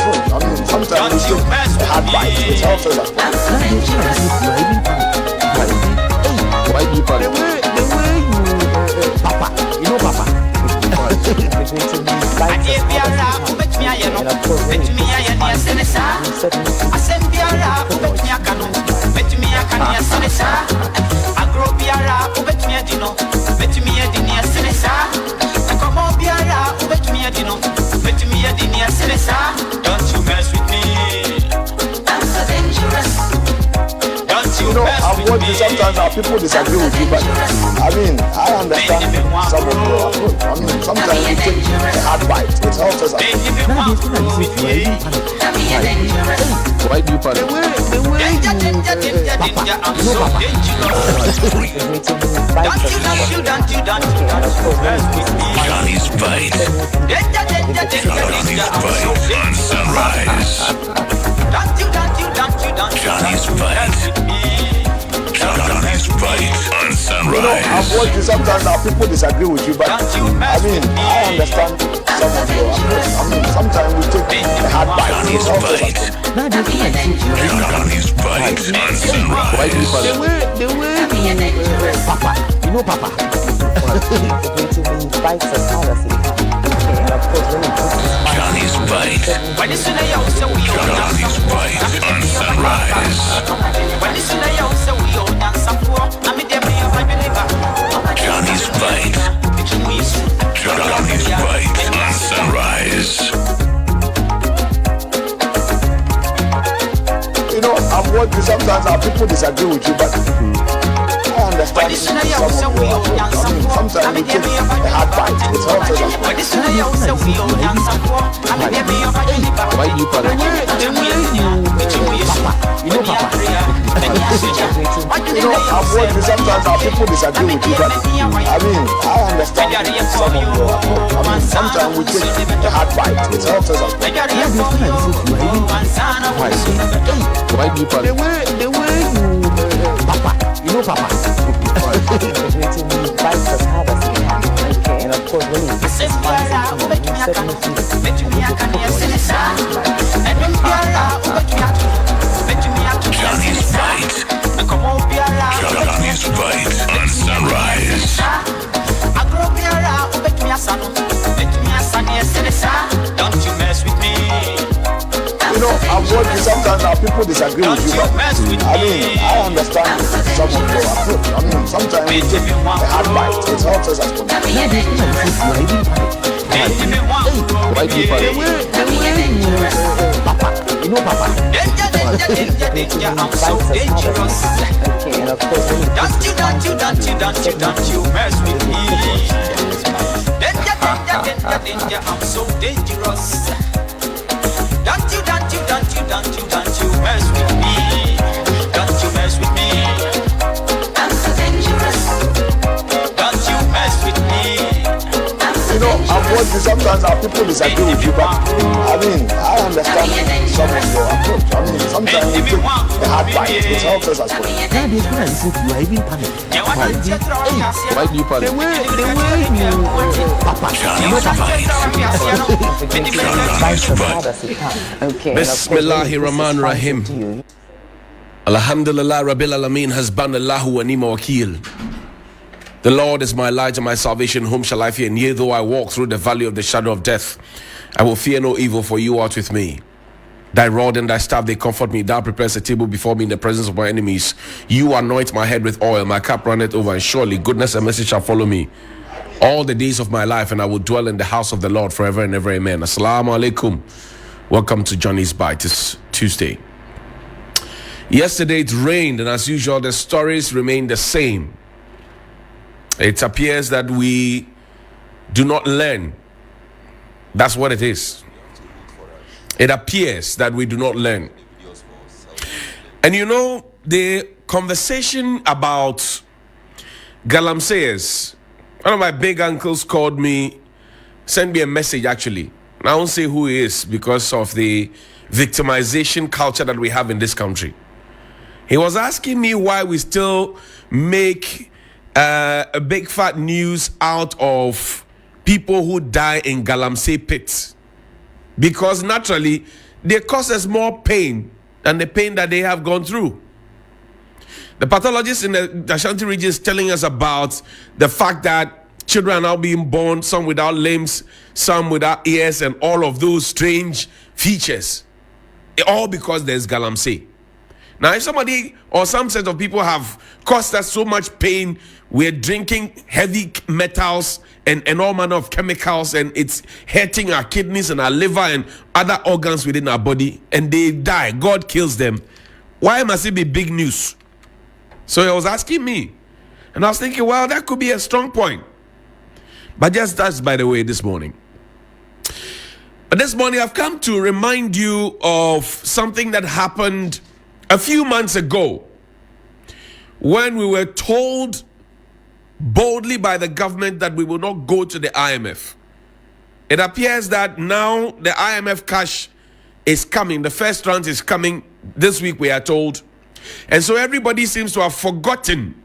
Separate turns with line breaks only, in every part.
approach. I mean, sometimes we take a hard bite. It helps us as well.
Why do you panic?
The way you, Papa, you know Papa.
Don't you mess with me. I'm so dangerous.
You know, I'm watching sometimes our people disagree with you, but I mean, I understand some of your approach. I mean, sometimes we take a hard bite. It helps us as well.
Why do you panic?
The way you, Papa, you know Papa.
Johnny's Bite. Johnny's Bite on Sunrise. Johnny's Bite. Johnny's Bite on Sunrise.
You know, I'm watching sometimes our people disagree with you, but I mean, I understand some of your approach. I mean, sometimes we take a hard bite.
Johnny's Bite. Johnny's Bite on Sunrise.
Why do you panic?
The way you, Papa, you know Papa.
Johnny's Bite. Johnny's Bite on Sunrise. Johnny's Bite. Johnny's Bite on Sunrise.
You know, I'm watching sometimes our people disagree with you, but I understand some of your approach. I mean, sometimes we take a hard bite. It helps us as well.
Why do you panic?
The way you, Papa, you know Papa.
You know, I'm watching sometimes our people disagree with you, but I mean, I understand some of your approach. I mean, sometimes we take a hard bite. It helps us as well.
Why do you panic?
The way you, Papa, you know Papa.
Johnny's Bite. Johnny's Bite on Sunrise.
Don't you mess with me.
You know, I'm watching sometimes our people disagree with you, but I mean, I understand some of your approach. I mean, sometimes we take a hard bite. It helps us as well.
Why do you panic?
Papa, you know Papa.
I'm so dangerous. Don't you mess with me. Danger, I'm so dangerous. Don't you mess with me. Don't you mess with me. I'm so dangerous. Don't you mess with me.
You know, I'm watching sometimes our people disagree with you, but I mean, I understand some of your approach. I mean, sometimes we take a hard bite. It helps us as well.
Why do you panic?
The way you, Papa,
Bismillahir Rahman Rahim. Alhamdulillah Rabbil Alameen, Hasbanallahu wa ni'mal wakeel. The Lord is my light and my salvation, whom shall I fear? And yea, though I walk through the valley of the shadow of death, I will fear no evil, for you art with me. Thy rod and thy staff, they comfort me. Thou preparest a table before me in the presence of my enemies. You anoint my head with oil, my cup runneth over, and surely goodness and mercy shall follow me all the days of my life, and I will dwell in the house of the Lord forever and ever. Amen. Assalamu alaikum. Welcome to Johnny's Bite. It's Tuesday. Yesterday it rained, and as usual, the stories remain the same. It appears that we do not learn. That's what it is. It appears that we do not learn. And you know, the conversation about galamseyers, one of my big uncles called me, sent me a message actually. And I won't say who he is because of the victimization culture that we have in this country. He was asking me why we still make a big fat news out of people who die in galamsey pits. Because naturally, they cause us more pain than the pain that they have gone through. The pathologist in the Ashanti region is telling us about the fact that children are now being born, some without limbs, some without ears, and all of those strange features. All because there's galamsey. Now, if somebody or some set of people have caused us so much pain, we're drinking heavy metals and all manner of chemicals, and it's hurting our kidneys and our liver and other organs within our body, and they die. God kills them. Why must it be big news? So he was asking me, and I was thinking, well, that could be a strong point. But just that's by the way this morning. But this morning I've come to remind you of something that happened a few months ago when we were told boldly by the government that we will not go to the IMF. It appears that now the IMF cash is coming. The first tranche is coming this week, we are told. And so everybody seems to have forgotten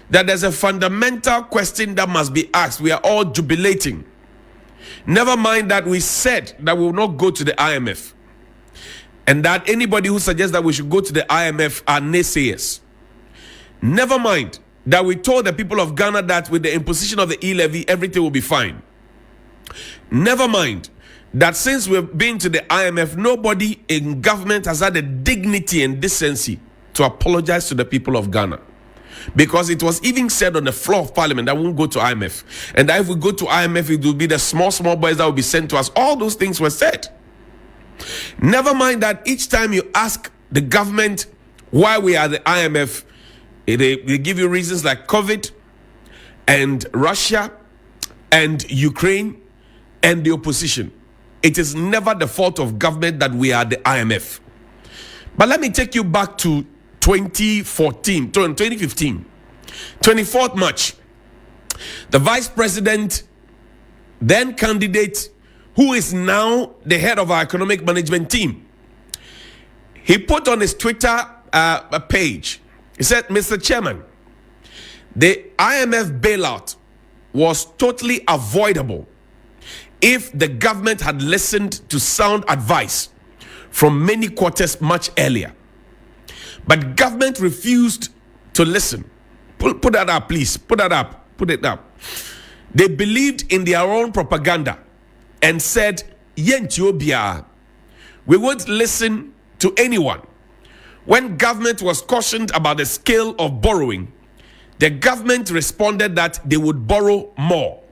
that there's a fundamental question that must be asked. We are all jubilating. Never mind that we said that we will not go to the IMF, and that anybody who suggests that we should go to the IMF are naysayers. Never mind that we told the people of Ghana that with the imposition of the e-levy, everything will be fine. Never mind that since we've been to the IMF, nobody in government has had the dignity and decency to apologize to the people of Ghana. Because it was even said on the floor of parliament that we won't go to IMF. And that if we go to IMF, it will be the small boys that will be sent to us. All those things were said. Never mind that each time you ask the government why we are the IMF, they give you reasons like COVID and Russia and Ukraine and the opposition. It is never the fault of government that we are the IMF. But let me take you back to 2015, 24th March. The vice president, then candidate, who is now the head of our economic management team, he put on his Twitter page, he said, Mr. Chairman, the IMF bailout was totally avoidable if the government had listened to sound advice from many quarters much earlier. But government refused to listen. Put that up, please. Put that up. Put it up. They believed in their own propaganda and said, Yentiobia, we won't listen to anyone. When government was cautioned about the scale of borrowing, the government responded that they would borrow more.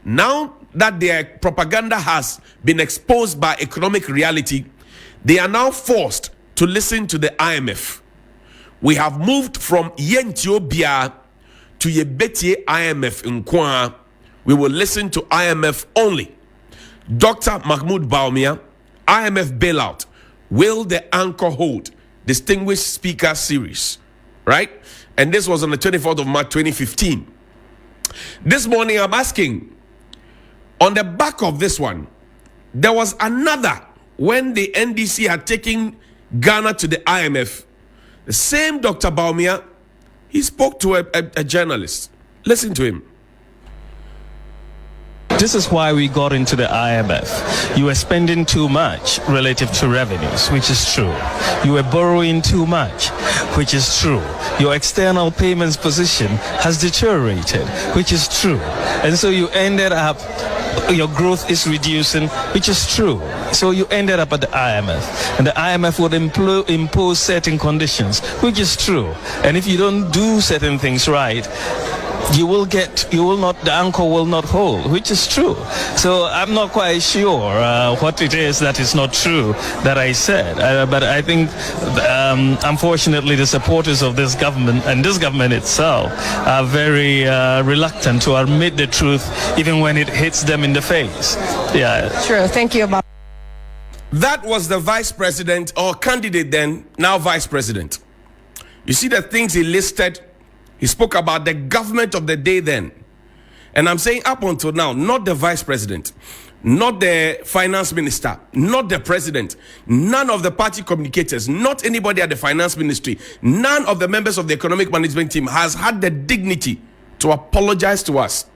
Now that their propaganda has been exposed by economic reality, they are now forced to listen to the IMF. We have moved from Yentiobia to Yebetie IMF in Kwa. We will listen to IMF only. Dr. Mahmoud Bawumia, IMF bailout. Will the anchor hold? Distinguished Speaker Series. Right? And this was on the 24th of March 2015. This morning I'm asking, on the back of this one, there was another when the NDC had taken Ghana to the IMF. The same Dr. Bawumia, he spoke to a journalist. Listen to him.
This is why we got into the IMF. You were spending too much relative to revenues, which is true. You were borrowing too much, which is true. Your external payments position has deteriorated, which is true. And so you ended up, your growth is reducing, which is true. So you ended up at the IMF, and the IMF would impose certain conditions, which is true. And if you don't do certain things right, the anchor will not hold, which is true. So I'm not quite sure what it is that is not true that I said. But I think, unfortunately, the supporters of this government and this government itself are very reluctant to admit the truth, even when it hits them in the face. Yeah.
Sure. Thank you.
That was the vice president, or candidate then, now vice president. You see the things he listed. He spoke about the government of the day then. And I'm saying up until now, not the vice president, not the finance minister, not the president, none of the party communicators, not anybody at the finance ministry, none of the members of the economic management team has had the dignity to apologize to us.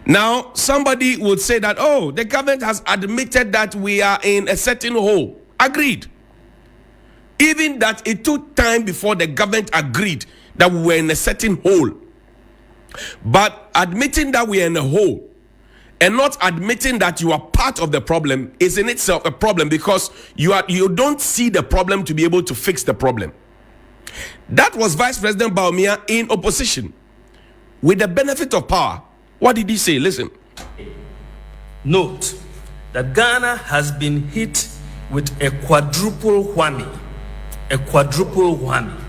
Now, somebody would say that, oh, the government has admitted that we are in a certain hole. agreed. Even that it took time before the government agreed that we were in a certain hole. But admitting that we are in a hole and not admitting that you are part of the problem is in itself a problem, because you don't see the problem to be able to fix the problem. That was Vice President Bawumia in opposition. With the benefit of power, what did he say? Listen.
Note that Ghana has been hit with a quadruple whammy. A quadruple whammy.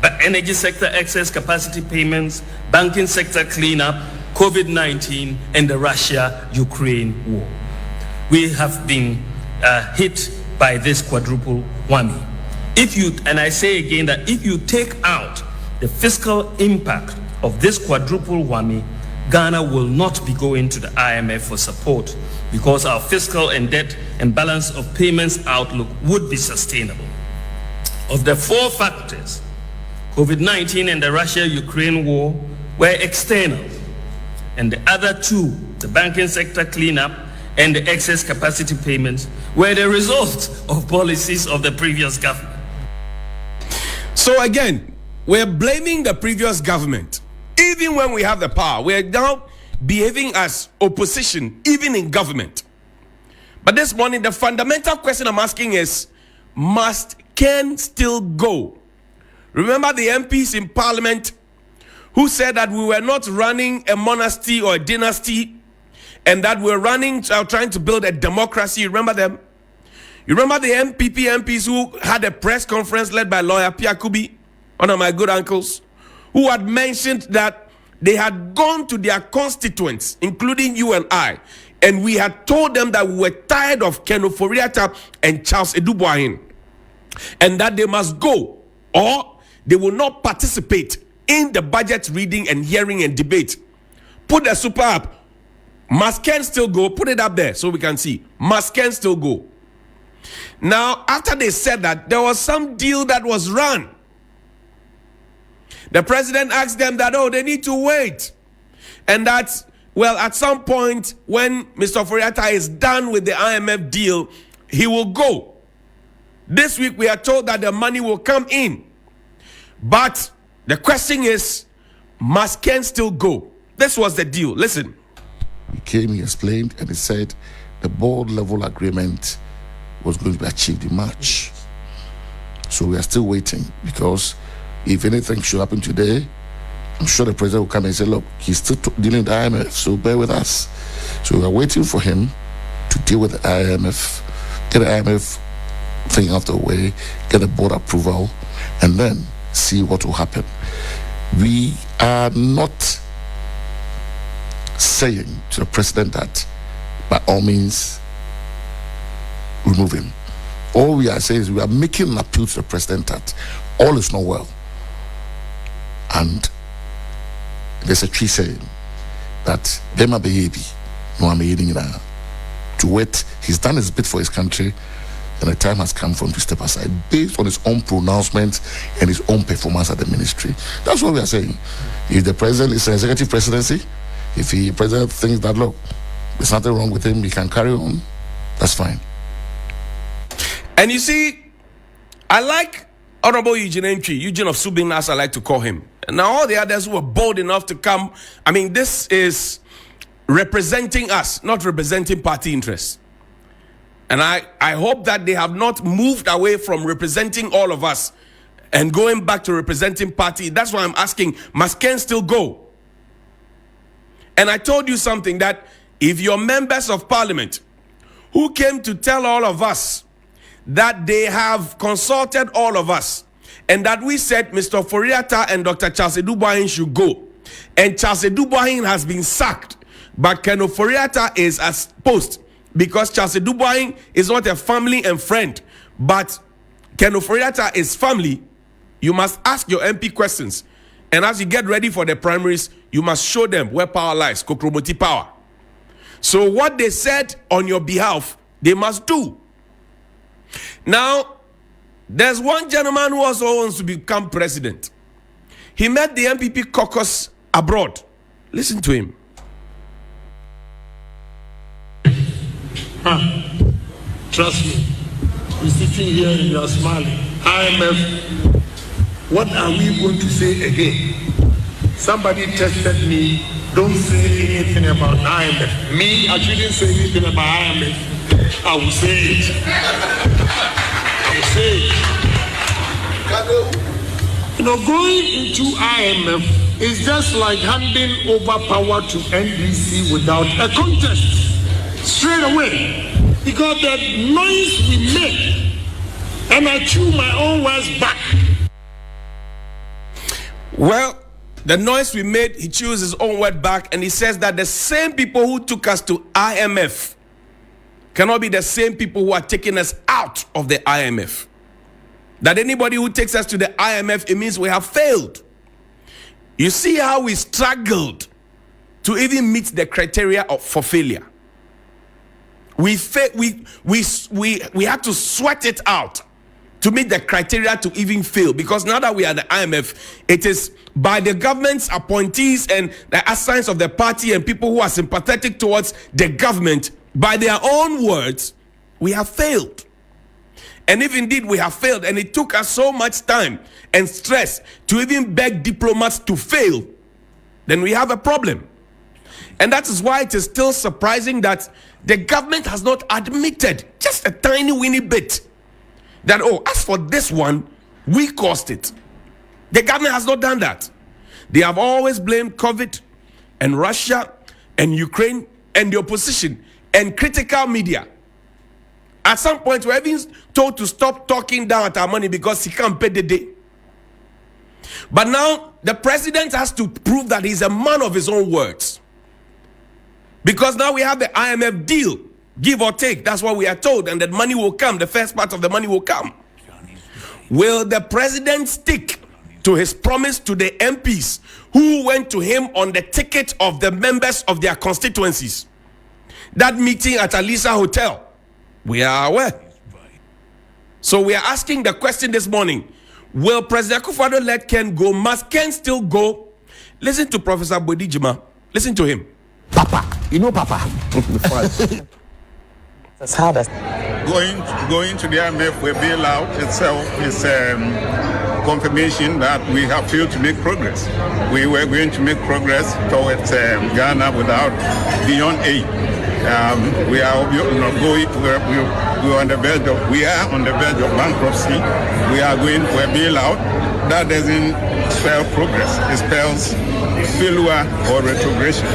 The energy sector excess capacity payments, banking sector cleanup, COVID-19, and the Russia-Ukraine war. We have been hit by this quadruple whammy. And I say again that if you take out the fiscal impact of this quadruple whammy, Ghana will not be going to the IMF for support, because our fiscal and debt and balance of payments outlook would be sustainable. Of the four factors, COVID-19 and the Russia-Ukraine war were external, and the other two, the banking sector cleanup and the excess capacity payments, were the result of policies of the previous government.
So again, we're blaming the previous government. Even when we have the power, we're now behaving as opposition, even in government. But this morning, the fundamental question I'm asking is, must Ken still go? Remember the MPs in Parliament who said that we were not running a monarchy or a dynasty, and that we're trying to build a democracy. You remember them? You remember the MPP MPs who had a press conference led by lawyer Pierre Kubi, one of my good uncles, who had mentioned that they had gone to their constituents, including you and I, and we had told them that we were tired of Ken Ofori-Atta and Charles Edouard, and that they must go, or they will not participate in the budget reading and hearing and debate. Put the super up. Must Ken still go? Put it up there so we can see. Must Ken still go? Now, after they said that, there was some deal that was run. The president asked them that, they need to wait. And that, well, at some point, when Mr. Ofori-Atta is done with the IMF deal, he will go. This week, we are told that the money will come in. But the question is, must Ken still go? This was the deal. Listen.
He came, he explained, and he said the board level agreement was going to be achieved in March. So we are still waiting, because if anything should happen today, I'm sure the president will come and say, look, he's still dealing with the IMF, so bear with us. So we are waiting for him to deal with the IMF, get the IMF thing out of the way, get the board approval, and then see what will happen. We are not saying to the president that by all means remove him. All we are saying is we are making an appeal to the president that all is not well. And there's a tree saying that Bema Behebi, no I'm eating to wait. He's done his bit for his country, and the time has come for him to step aside based on his own pronouncements and his own performance at the ministry. That's what we are saying. If the president is an executive presidency, if the president thinks that, look, there's nothing wrong with him, he can carry on, that's fine.
And you see, I like Honorable Eugene of Subin, as I like to call him. And now all the others who were bold enough to come, I mean, this is representing us, not representing party interests. And I hope that they have not moved away from representing all of us and going back to representing party. That's why I'm asking, must Ken still go? And I told you something, that if your members of parliament who came to tell all of us that they have consulted all of us and that we said Mr. Ofori-Atta and Dr. Charles Edouard should go, and Charles Edouard has been sacked, but Ken Ofori-Atta is as post, because Charles Edouard is not a family and friend, but Ken Ofori-Atta is family, you must ask your MP questions. And as you get ready for the primaries, you must show them where power lies, Kokromoti power. So what they said on your behalf, they must do. Now, there's one gentleman who also wants to become president. He met the MPP caucus abroad. Listen to him.
Trust me, sitting here and you are smiling. IMF, what are we going to say again? Somebody tested me, don't say anything about IMF. Me, I shouldn't say anything about IMF. I will say it. I will say it. You know, going into IMF is just like handing over power to NDC without a contest. Straight away. Because the noise we make, and I chew my own words back.
Well, the noise we made, he chews his own word back, and he says that the same people who took us to IMF cannot be the same people who are taking us out of the IMF. That anybody who takes us to the IMF, it means we have failed. You see how we struggled to even meet the criteria for failure. We had to sweat it out to meet the criteria to even fail, because now that we are the IMF, it is by the government's appointees and the assigns of the party and people who are sympathetic towards the government, by their own words, we have failed. And if indeed we have failed, and it took us so much time and stress to even beg diplomats to fail, then we have a problem. And that is why it is still surprising that the government has not admitted just a tiny weeny bit that, oh, as for this one, we caused it. The government has not done that. They have always blamed COVID and Russia and Ukraine and the opposition and critical media. At some point, we're even told to stop talking down at our money because he can't pay the day. But now, the president has to prove that he's a man of his own words. Because now we have the IMF deal, give or take. That's what we are told. And that money will come. The first part of the money will come. Will the president stick to his promise to the MPs who went to him on the ticket of the members of their constituencies? That meeting at Alisa Hotel, we are aware. So we are asking the question this morning. Will President Akufo-Addo let Ken go? Must Ken still go? Listen to Professor Bodijima. Listen to him.
Papa, you know Papa.
As hard as
going to the IMF for a bailout itself is confirmation that we have failed to make progress. We were going to make progress towards Ghana without beyond aid. We are on the verge of bankruptcy. We are going for a bailout. That doesn't spell progress. It spells failure or retrogression.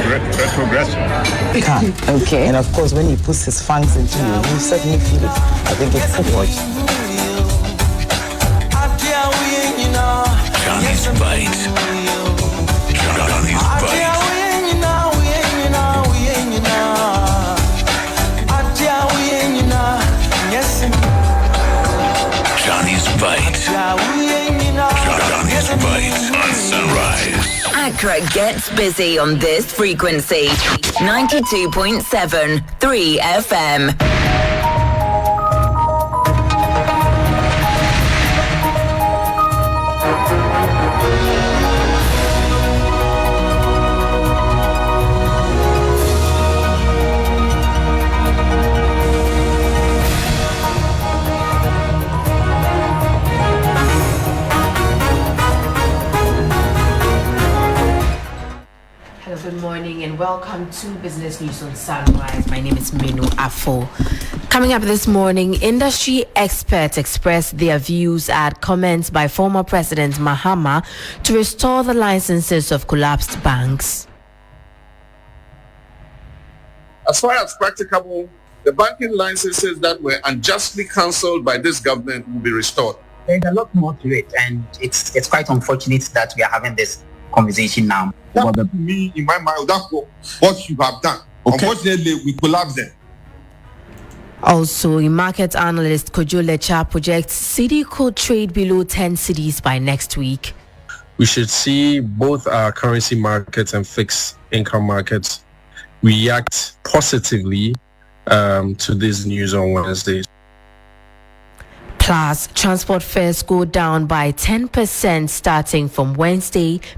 Okay. And of course, when he puts his funds into you, you certainly feel it. I think it's forward.
Johnny's Bite. Johnny's Bite. Johnny's Bite. Johnny's Bite on Sunrise.
Accra gets busy on this frequency. 92.7 3 FM.
Good morning and welcome to Business News on Sunrise. My name is Minu Afo. Coming up this morning, industry experts expressed their views at comments by former President Mahama to restore the licenses of collapsed banks.
As far as practicable, the banking licenses that were unjustly cancelled by this government will be restored.
There's a lot more to it, and it's quite unfortunate that we are having this conversation now.
That me in my mind, that's what you have done. Okay. Unfortunately, we collapsed them.
Also, a market analyst Kojo Lecha projects cedi could trade below 10 cedis by next week.
We should see both our currency markets and fixed income markets react positively to this news on Wednesday.
Plus, transport fares go down by 10% starting from Wednesday.